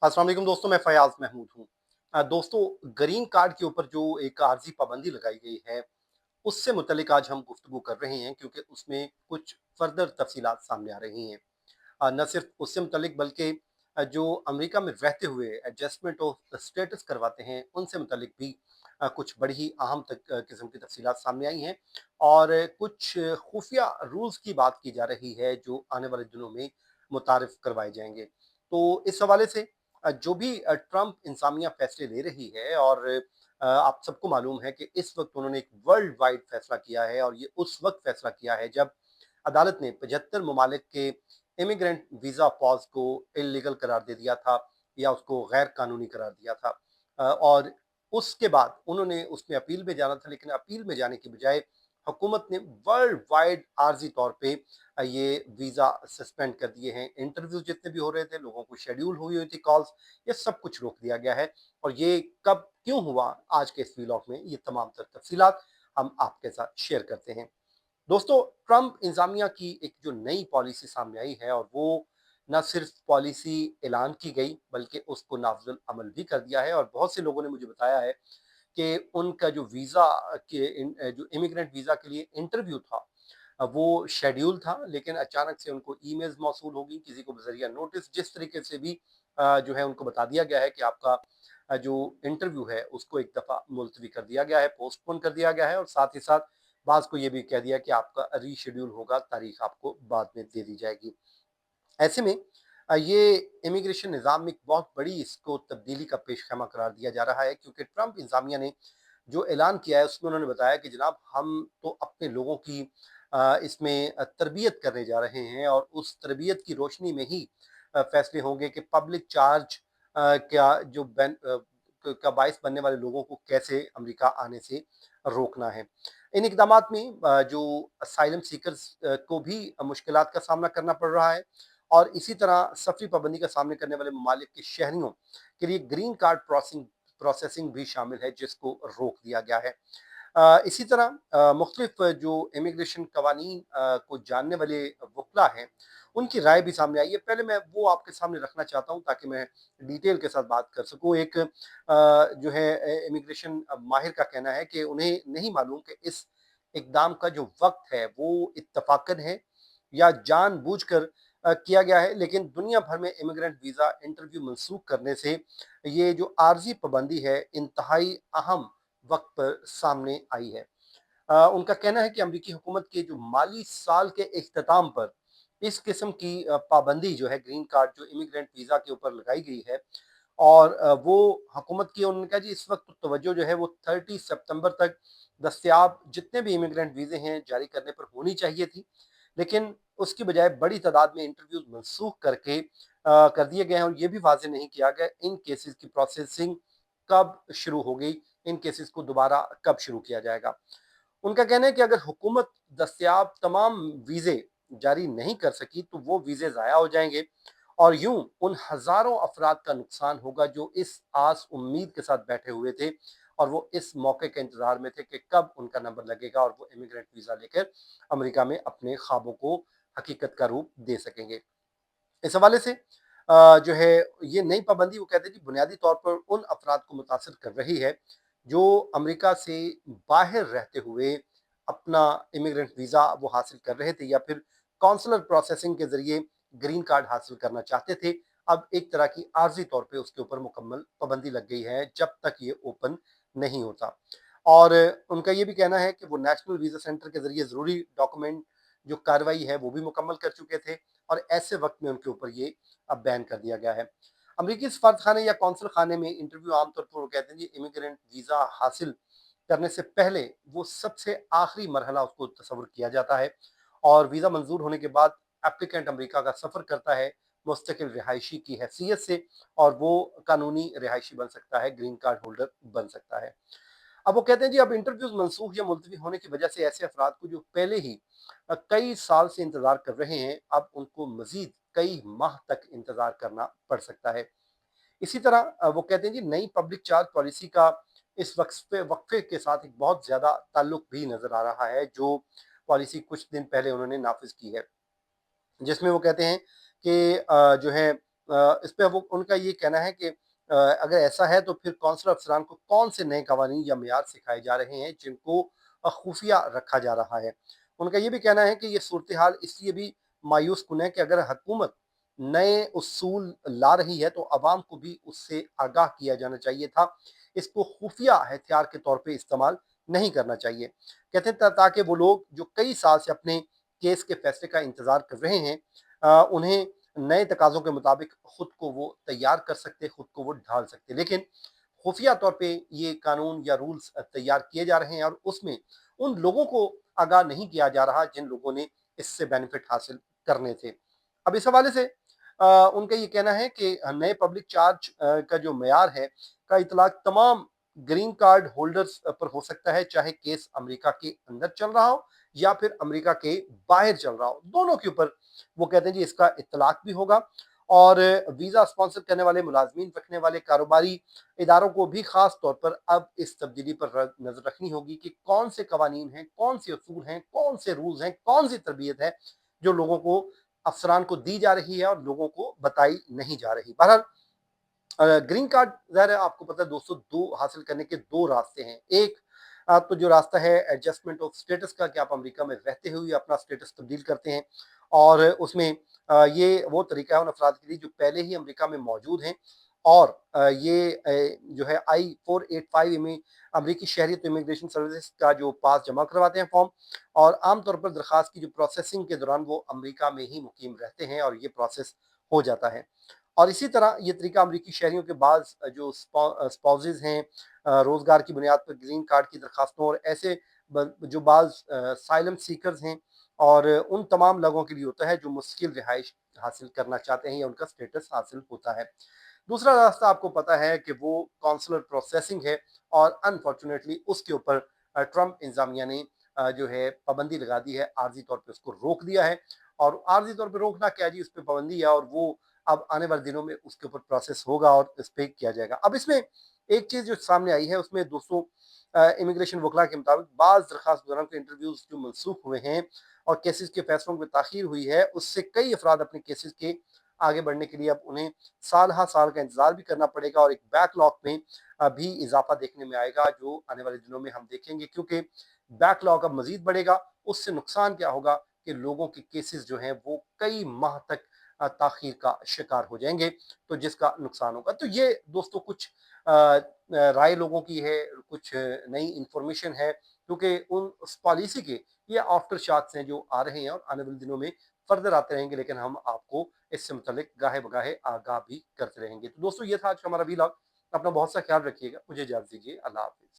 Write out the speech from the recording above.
अस्सलाम वालेकुम दोस्तों, मैं फयाज महमूद हूँ। दोस्तों, ग्रीन कार्ड के ऊपर जो एक आर्जी पाबंदी लगाई गई है, उससे मुतल्लिक आज हम गुफ्तगू कर रहे हैं क्योंकि उसमें कुछ फर्दर तफसीलात सामने आ रही हैं। न सिर्फ उससे मुतल्लिक बल्कि जो अमेरिका में रहते हुए एडजस्टमेंट ऑफ स्टेटस करवाते हैं, उनसे मुतल्लिक भी कुछ बड़ी ही अहम किस्म की तफसीलात सामने आई हैं और कुछ खुफिया रूल्स की बात की जा रही है जो आने वाले दिनों में मुतारिफ करवाए जाएंगे। तो इस हवाले से जो भी ट्रंप इंतजामिया फैसले ले रही है और आप सबको मालूम है कि इस वक्त उन्होंने एक वर्ल्ड वाइड फैसला किया है और ये उस वक्त फैसला किया है जब अदालत ने 75 ममालिक के इमिग्रेंट वीज़ा पॉज को इलीगल करार दे दिया था या उसको गैर कानूनी करार दिया था। और उसके बाद उन्होंने उसमें अपील में जाना था, लेकिन अपील में जाने की बजाय हुकूमत ने वर्ल्ड वाइड आर्जी तौर पे ये वीज़ा सस्पेंड कर दिए हैं। इंटरव्यू जितने भी हो रहे थे, लोगों को शेड्यूल हुई हुई थी कॉल्स, ये सब कुछ रोक दिया गया है। और ये कब क्यों हुआ, आज के इस व्लॉग में ये तमाम तर तफसीलात हम आपके साथ शेयर करते हैं। दोस्तों, ट्रंप इंतजामिया की एक जो नई पॉलिसी सामने आई है और वो न सिर्फ पॉलिसी ऐलान की गई बल्कि उसको नाफजुल अमल भी कर दिया है। और बहुत से लोगों ने मुझे बताया है कि उनका जो वीज़ा जो इमिग्रेंट वीज़ा के लिए इंटरव्यू था, वो शेड्यूल था, लेकिन अचानक से उनको ईमेल्स मौसूल हो गई, किसी को बजरिया नोटिस जिस तरीके से भी जो है उनको बता दिया गया है कि आपका जो इंटरव्यू है उसको एक दफ़ा मुलतवी कर दिया गया है, पोस्टपोन कर दिया गया है और साथ ही साथ बाज़ को ये भी कह दिया कि आपका रीशेड्यूल होगा, तारीख आपको बाद में दे दी जाएगी। ऐसे में ये इमिग्रेशन निज़ाम में एक बहुत बड़ी इसको तब्दीली का पेशखैमा करार दिया जा रहा है क्योंकि ट्रंप इंतजामिया ने जो ऐलान किया है उसमें उन्होंने बताया कि जनाब, हम तो अपने लोगों की इसमें तरबियत करने जा रहे हैं और उस तरबियत की रोशनी में ही फैसले होंगे कि पब्लिक चार्ज का बायस बनने वाले लोगों को कैसे अमेरिका आने से रोकना है। इन इकदामात में जो असाइलम सीकर्स को भी मुश्किलात का सामना करना पड़ रहा है और इसी तरह सफरी पाबंदी का सामने करने वाले ममालिक के शहरियों के लिए ग्रीन कार्ड प्रोसेसिंग भी शामिल है, जिसको रोक दिया गया है। इसी तरह मुख्तलिफ जो इमिग्रेशन कवानीन को जानने वाले वकला हैं, उनकी राय भी सामने आई है। पहले मैं वो आपके सामने रखना चाहता हूँ ताकि मैं डिटेल के साथ बात कर सकूँ। एक जो है इमिग्रेशन माहिर का कहना है कि उन्हें नहीं मालूम कि इस इकदाम का जो वक्त है वो इत्तफाकन है या जानबूझकर किया गया है, लेकिन दुनिया भर में इमिग्रेंट वीज़ा इंटरव्यू मनसूख करने से ये जो आर्जी पाबंदी है इंतहाई अहम वक्त पर सामने आई है। उनका कहना है कि अमेरिकी हुकूमत के जो माली साल के इख्तिताम पर इस किस्म की पाबंदी जो है ग्रीन कार्ड जो इमिग्रेंट वीज़ा के ऊपर लगाई गई है और वो हुकूमत की, उन्होंने कहा जी इस वक्त तवज्जो जो है वो 30 सितंबर तक दस्तयाब जितने भी इमिग्रेंट वीज़े हैं जारी करने पर होनी चाहिए थी, लेकिन उसकी बजाय बड़ी तादाद में इंटरव्यूज मनसूख करके कर दिए गए हैं और ये भी वाजे नहीं किया गया इन केसेस की प्रोसेसिंग कब शुरू होगी, इन केसेस को दोबारा कब शुरू किया जाएगा। उनका कहना है कि अगर हुकूमत दस्तयाब तमाम वीज़े जारी नहीं कर सकी तो वो वीज़े ज़ाया हो जाएंगे और यूं उन हज़ारों अफराद का नुकसान होगा जो इस आस उम्मीद के साथ बैठे हुए थे और वो इस मौके के इंतजार में थे कि कब उनका नंबर लगेगा और वो इमिग्रेंट वीज़ा लेकर अमेरिका में अपने ख्वाबों को हकीकत का रूप दे सकेंगे। इस हवाले से जो है ये नई पाबंदी, वो कहते हैं कि बुनियादी तौर पर उन अफराद को मुतासर कर रही है जो अमेरिका से बाहर रहते हुए अपना इमिग्रेंट वीज़ा वो हासिल कर रहे थे या फिर काउंसलर प्रोसेसिंग के ज़रिए ग्रीन कार्ड हासिल करना चाहते थे। अब एक तरह की आर्जी तौर पे उसके ऊपर मुकम्मल पाबंदी लग गई है जब तक ये ओपन नहीं होता। और उनका ये भी कहना है कि वो नेशनल वीज़ा सेंटर के ज़रिए ज़रूरी डॉक्यूमेंट जो कार्रवाई है वो भी मुकम्मल कर चुके थे और ऐसे वक्त में उनके ऊपर ये अब बैन कर दिया गया है। अमरीकी सफारत खाने या कौंसल खाने में इंटरव्यू आमतौर पर वो कहते हैं जी इमिग्रेंट वीज़ा हासिल करने से पहले वो सबसे आखिरी मरहला उसको तस्वुर किया जाता है और वीज़ा मंजूर होने के बाद एप्लीकेंट अमेरिका का सफ़र करता है मुस्तकिल रिहायशी की हैसियत से और वो कानूनी रिहायशी बन सकता है, ग्रीन कार्ड होल्डर बन सकता है। अब वो कहते हैं जी अब इंटरव्यूज मनसूख या मुलतवी होने की वजह से ऐसे अफराद को जो पहले ही कई साल से इंतजार कर रहे हैं, अब उनको मजीद कई माह तक इंतजार करना पड़ सकता है। इसी तरह वो कहते हैं जी नई पब्लिक चार्ज पॉलिसी का इस वक्फे के साथ एक बहुत ज्यादा ताल्लुक भी नजर आ रहा है, जो पॉलिसी कुछ दिन पहले उन्होंने नाफिज की है, जिसमें वो कहते हैं कि जो है इस पे वो उनका ये कहना है कि अगर ऐसा है तो फिर कौंसलर अफसरान को कौन से नए कवानीन या मेयार सिखाए जा रहे हैं जिनको खुफिया रखा जा रहा है। उनका ये भी कहना है कि ये सूरत हाल इसलिए भी मायूस कुन है कि अगर हुकूमत नए उसूल ला रही है तो अवाम को भी उससे आगाह किया जाना चाहिए था। इसको खुफिया हथियार के तौर पे इस्तेमाल नहीं करना चाहिए। कहते हैं ताकि वो लोग जो कई साल से अपने केस के फैसले का इंतजार कर रहे हैं उन्हें नए तकाज़ों के मुताबिक खुद को वो तैयार कर सकते, खुद को वो ढाल सकते। लेकिन खुफिया तौर पे ये कानून या रूल्स तैयार किए जा रहे हैं और उसमें उन लोगों को आगाह नहीं किया जा रहा जिन लोगों ने इससे बेनिफिट हासिल करने थे। अब इस हवाले से उनका ये कहना है कि नए पब्लिक चार्ज का जो मेयार है का इतलाक तमाम ग्रीन कार्ड होल्डर्स पर हो सकता है, चाहे केस अमेरिका के अंदर चल रहा हो या फिर अमेरिका के बाहर चल रहा हो, दोनों के ऊपर वो कहते हैं जी इसका इतलाक भी होगा। और वीज़ा स्पॉन्सर करने वाले मुलाजमीन रखने वाले कारोबारी इदारों को भी खास तौर पर अब इस तब्दीली पर नजर रखनी होगी कि कौन से कवानीन हैं, कौन से असूल हैं, कौन से रूल्स हैं, कौन सी तरबियत है जो लोगों को अफसरान को दी जा रही है और लोगों को बताई नहीं जा रही। बहरहाल ग्रीन कार्ड ज़ाहिर है आपको पता है दोस्तों 2 हासिल करने के 2 रास्ते हैं। एक तो जो रास्ता है एडजस्टमेंट ऑफ स्टेटस का कि आप अमेरिका में रहते हुए अपना स्टेटस तब्दील करते हैं और उसमें ये वो तरीका है उन अफराद के लिए जो पहले ही अमेरिका में मौजूद हैं और ये जो है I-485 अमेरिकी शहरियत इमिग्रेशन सर्विसेज का जो पास जमा करवाते हैं फॉर्म और आमतौर पर दरख्वास्त की जो प्रोसेसिंग के दौरान वो अमेरिका में ही मुकीम रहते हैं और ये प्रोसेस हो जाता है। और इसी तरह ये तरीका अमरीकी शहरियों के बाद जो स्पाउसेज हैं रोज़गार की बुनियाद पर ग्रीन कार्ड की दरखास्तों और ऐसे जो बाज़ साइलम सीकर्स हैं और उन तमाम लोगों के लिए होता है जो मुश्किल रिहाइश हासिल करना चाहते हैं या उनका स्टेटस हासिल होता है। दूसरा रास्ता आपको पता है कि वो कॉन्सुलर प्रोसेसिंग है और अनफॉर्चुनेटली उसके ऊपर ट्रंप इंतजामिया ने जो है पाबंदी लगा दी है, आर्जी तौर पे उसको रोक दिया है। और आर्जी तौर पे रोकना क्या जी, उस पर पाबंदी है और वो अब आने वाले दिनों में उसके ऊपर प्रोसेस होगा और इस पे किया जाएगा। अब इसमें एक चीज़ जो सामने आई है उसमें दोस्तों इमिग्रेशन वकला के मुताबिक बाज़ दरख्वास्त के इंटरव्यूज़ जो मनसूख हुए हैं और केसेस के फैसलों में ताख़ीर हुई है, उससे कई अफराद अपने केसेस के आगे बढ़ने के लिए अब उन्हें साल हा साल का इंतज़ार भी करना पड़ेगा और एक बैकलॉग में भी इज़ाफ़ा देखने में आएगा जो आने वाले दिनों में हम देखेंगे, क्योंकि बैकलॉग अब मज़ीद बढ़ेगा। उससे नुकसान क्या होगा कि लोगों के केसेस जो हैं वो कई माह तक ताख़ीर का शिकार हो जाएँगे, तो जिसका नुकसान होगा। तो ये दोस्तों कुछ राय लोगों की है, कुछ नई इन्फॉर्मेशन है, क्योंकि उन उस पॉलिसी के ये आफ्टर शॉक्स हैं जो आ रहे हैं और आने वाले दिनों में फर्दर आते रहेंगे, लेकिन हम आपको इससे मुतल्लिक गाहे-बगाहे आगाह भी करते रहेंगे। तो दोस्तों ये था आज का हमारा व्लॉग। अपना बहुत सा ख्याल रखिएगा। मुझे इजाज़त दीजिए। अल्लाह हाफ़िज़।